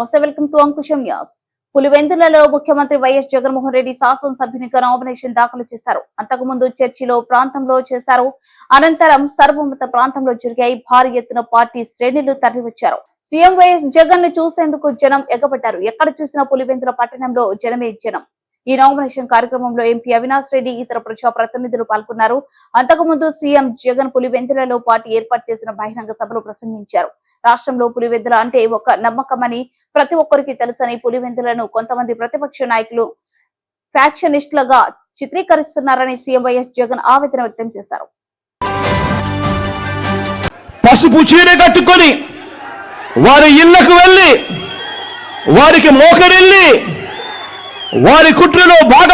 నమస్తే, welcome to Ankusam news. పులివెందులలో ముఖ్యమంత్రి YS Jaganmohan Reddy శాసనసభ్యునిగా nomination దాఖలు చేశారు. అంతకుముందు చర్చిలో ప్రాంతంలో చేశారు. అనంతరం సర్వమత ప్రాంతంలో జరిగాయి. భారీ ఎత్తున పార్టీ శ్రేణులు తరలివచ్చారు. సీఎం వైఎస్ జగన్ ను చూసేందుకు జనం ఎగబడ్డారు. ఎక్కడ చూసినా పులివెందుల పట్టణంలో జనమే జనం. ఈ నామినేషన్ కార్యక్రమంలో ఎంపీ అవినాష్ రెడ్డి, ఇతర ప్రజా ప్రతినిధులు పాల్గొన్నారు. అంతకుముందు సీఎం జగన్ పులివెందులలో పార్టీ ఏర్పాటు చేసిన బహిరంగ సభలో ప్రసంగించారు. రాష్ట్రంలో పులివెందుల అంటే ఒక నమ్మకమని ప్రతి ఒక్కరికి తెలుసని, పులివెందులను కొంతమంది ప్రతిపక్ష నాయకులు ఫ్యాక్షనిస్టులుగా చిత్రీకరిస్తున్నారని సీఎం వైఎస్ జగన్ ఆవేదన వ్యక్తం చేశారు. పసుపు చీర కట్టుకొని వారి ఇళ్లకు వెళ్లి వారికి మోకరిల్లి వారి కుట్రలో భాగం